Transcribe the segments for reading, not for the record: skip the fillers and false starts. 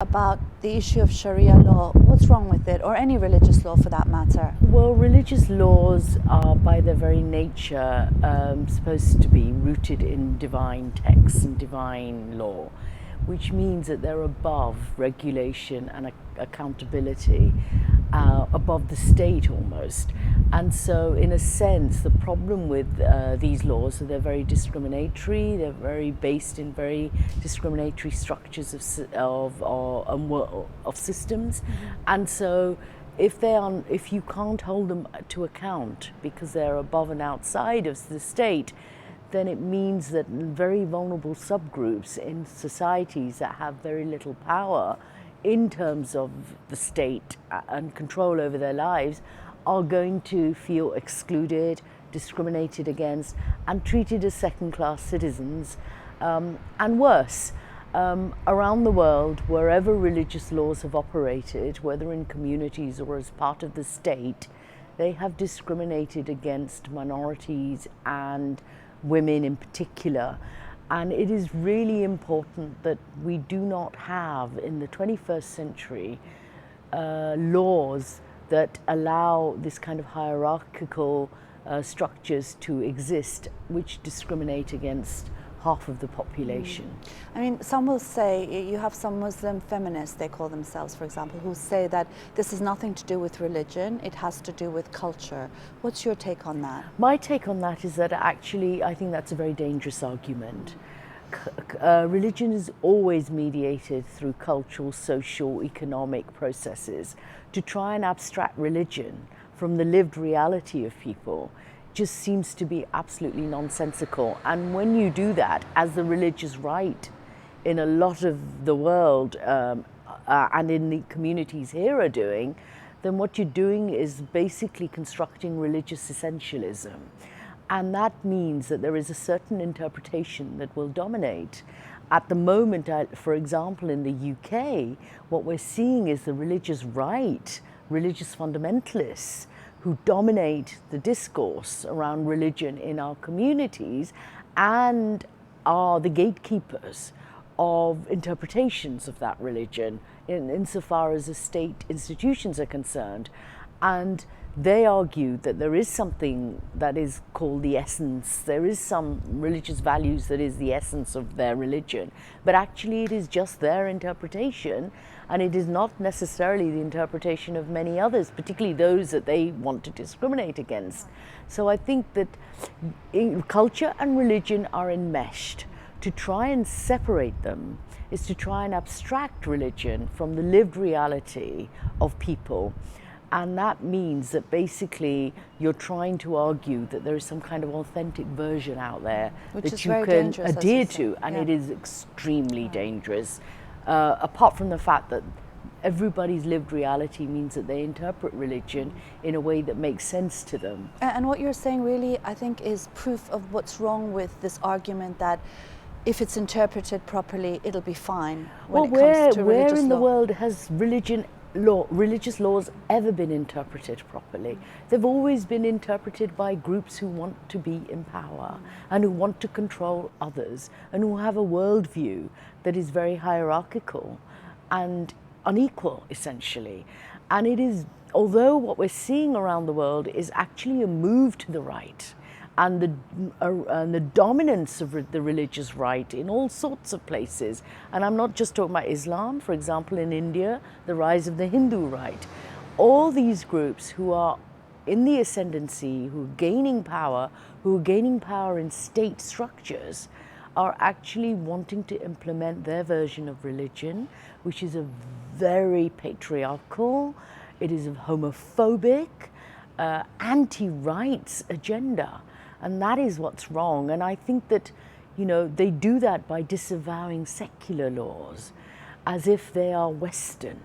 About the issue of Sharia law. What's wrong with it, or any religious law for that matter? Well, religious laws are by their very nature supposed to be rooted in divine texts and divine law, which means that they're above regulation and accountability, above the state almost. And so, in a sense, the problem with these laws is they're very discriminatory. They're very based in very discriminatory structures of systems, and so if you can't hold them to account because they're above and outside of the state, then it means that very vulnerable subgroups in societies that have very little power in terms of the state and control over their lives are going to feel excluded, discriminated against, and treated as second-class citizens, and worse. Around the world, wherever religious laws have operated, whether in communities or as part of the state, they have discriminated against minorities and women in particular. And it is really important that we do not have, in the 21st century, laws that allow this kind of hierarchical structures to exist which discriminate against half of the population. I mean, some will say, you have some Muslim feminists, they call themselves, for example, who say that this has nothing to do with religion, it has to do with culture. What's your take on that? My take on that is that actually I think that's a very dangerous argument. Religion is always mediated through cultural, social, economic processes. To try and abstract religion from the lived reality of people just seems to be absolutely nonsensical. And when you do that, as the religious right in a lot of the world and in the communities here are doing, then what you're doing is basically constructing religious essentialism. And that means that there is a certain interpretation that will dominate. At the moment, for example, in the UK, what we're seeing is the religious right, religious fundamentalists, who dominate the discourse around religion in our communities and are the gatekeepers of interpretations of that religion insofar as the state institutions are concerned. And they argue that there is something that is called the essence, there is some religious values that is the essence of their religion, but actually it is just their interpretation, and it is not necessarily the interpretation of many others, particularly those that they want to discriminate against. So I think that culture and religion are enmeshed. To try and separate them is to try and abstract religion from the lived reality of people. And that means that basically you're trying to argue that there is some kind of authentic version out there that you can adhere to, and it is extremely dangerous. Apart from the fact that everybody's lived reality means that they interpret religion in a way that makes sense to them. And what you're saying really, I think, is proof of what's wrong with this argument that if it's interpreted properly, it'll be fine when it comes to religious law. Where in the world has religious laws ever been interpreted properly? They've always been interpreted by groups who want to be in power and who want to control others and who have a worldview that is very hierarchical and unequal, essentially. And it is, although what we're seeing around the world is actually a move to the right, and the dominance of the religious right in all sorts of places. And I'm not just talking about Islam, for example, in India, the rise of the Hindu right. All these groups who are in the ascendancy, who are gaining power in state structures, are actually wanting to implement their version of religion, which is a very patriarchal, it is a homophobic, anti-rights agenda. And that is what's wrong. And I think that, they do that by disavowing secular laws as if they are Western.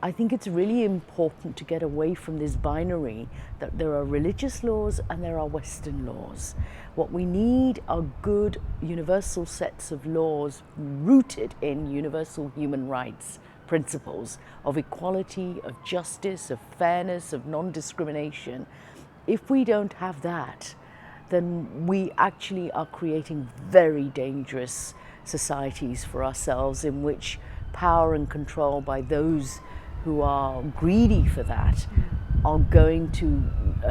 I think it's really important to get away from this binary that there are religious laws and there are Western laws. What we need are good universal sets of laws rooted in universal human rights principles of equality, of justice, of fairness, of non-discrimination. If we don't have that, then we actually are creating very dangerous societies for ourselves in which power and control by those who are greedy for that are going to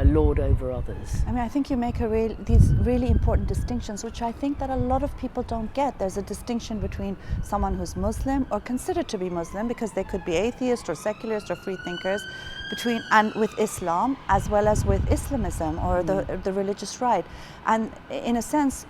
lord over others. I mean, I think you make these really important distinctions, which I think that a lot of people don't get. There's a distinction between someone who's Muslim or considered to be Muslim, because they could be atheist or secularist or free thinkers, and with Islam, as well as with Islamism or the religious right. And in a sense,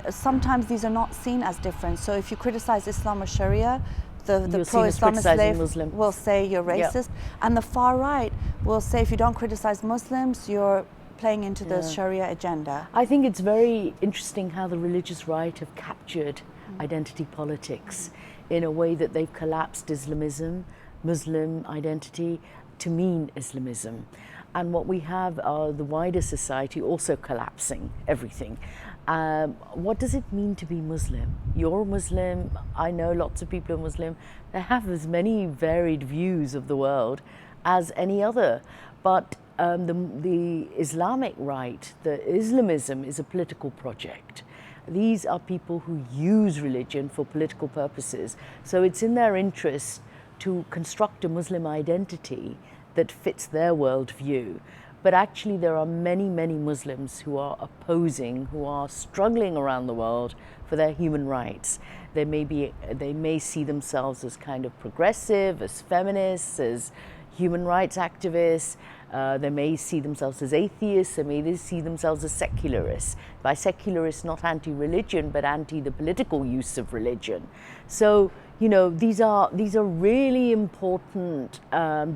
sometimes these are not seen as different. So if you criticize Islam or Sharia, the pro-Islamist slave will say you're racist, and the far right will say if you don't criticize Muslims, you're playing into the Sharia agenda. I think it's very interesting how the religious right have captured identity politics in a way that they've collapsed Islamism, Muslim identity, to mean Islamism. And what we have are the wider society also collapsing everything. What does it mean to be Muslim? You're Muslim, I know lots of people are Muslim. They have as many varied views of the world as any other. But the Islamic right, the Islamism, is a political project. These are people who use religion for political purposes. So it's in their interest to construct a Muslim identity that fits their worldview. But actually there are many, many Muslims who are opposing, who are struggling around the world for their human rights. They may see themselves as kind of progressive, as feminists, as human rights activists. They may see themselves as atheists, they may see themselves as secularists. By secularists, not anti-religion, but anti the political use of religion. So, you know, these are really important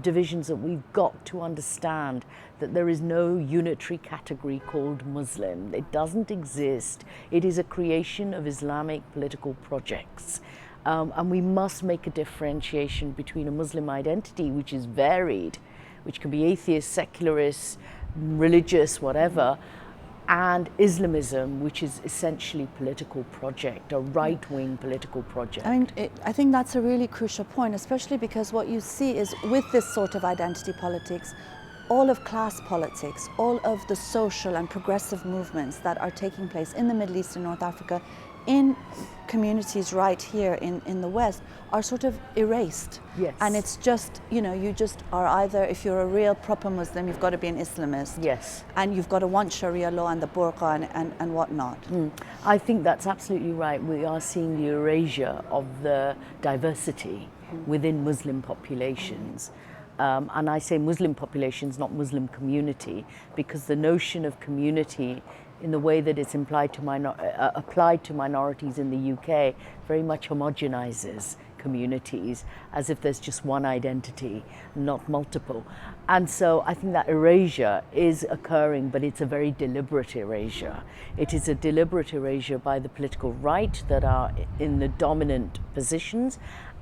divisions that we've got to understand, that there is no unitary category called Muslim. It doesn't exist. It is a creation of Islamic political projects. And we must make a differentiation between a Muslim identity, which is varied, which can be atheist, secularist, religious, whatever, and Islamism, which is essentially a political project, a right-wing political project. I mean, I think that's a really crucial point, especially because what you see is with this sort of identity politics, all of class politics, all of the social and progressive movements that are taking place in the Middle East and North Africa, in communities right here in the West, are sort of erased. Yes. And it's just, you know, you just are either, if you're a real proper Muslim, you've got to be an Islamist. Yes. And you've got to want Sharia law and the burqa and whatnot. I think that's absolutely right. We are seeing the erasure of the diversity within Muslim populations. And I say Muslim populations, not Muslim community, because the notion of community in the way that it's applied to minorities in the UK very much homogenizes communities, as if there's just one identity, not multiple. And so I think that erasure is occurring, but it's a very deliberate erasure. It is a deliberate erasure by the political right that are in the dominant positions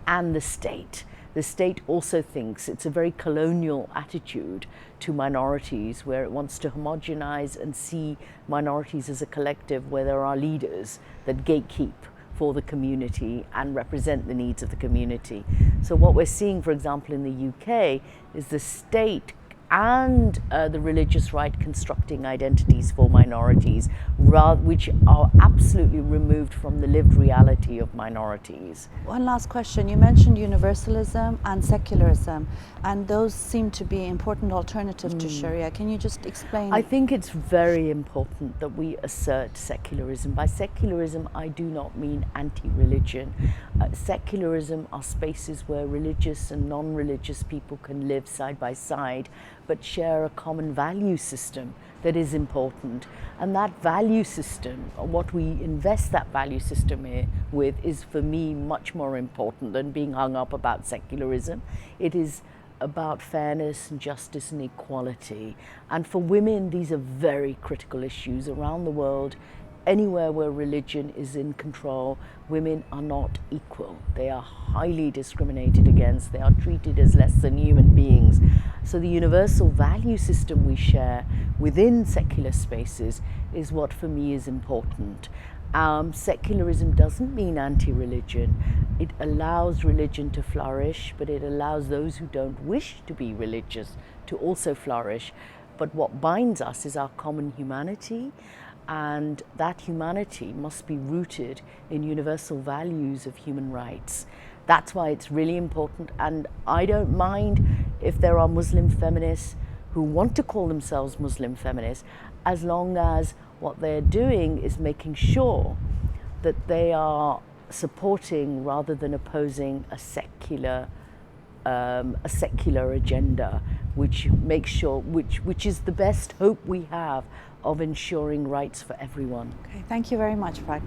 and the state. The state also thinks it's a very colonial attitude to minorities, where it wants to homogenize and see minorities as a collective where there are leaders that gatekeep for the community and represent the needs of the community. So what we're seeing, for example, in the UK is the state and the religious right constructing identities for minorities, which are absolutely removed from the lived reality of minorities. One last question. You mentioned universalism and secularism, and those seem to be important alternatives to Sharia. Can you just explain? I think it's very important that we assert secularism. By secularism, I do not mean anti-religion. Secularism are spaces where religious and non-religious people can live side by side, but share a common value system that is important. And that value system, what we invest that value system with, is for me much more important than being hung up about secularism. It is about fairness and justice and equality. And for women, these are very critical issues around the world. Anywhere where religion is in control, women are not equal. They are highly discriminated against. They are treated as less than human beings. So the universal value system we share within secular spaces is what for me is important. Secularism doesn't mean anti-religion. It allows religion to flourish, but it allows those who don't wish to be religious to also flourish. But what binds us is our common humanity, and that humanity must be rooted in universal values of human rights. That's why it's really important, and I don't mind if there are Muslim feminists who want to call themselves Muslim feminists, as long as what they're doing is making sure that they are supporting rather than opposing a secular agenda, which makes sure, which is the best hope we have of ensuring rights for everyone. Okay, thank you very much, Pragna.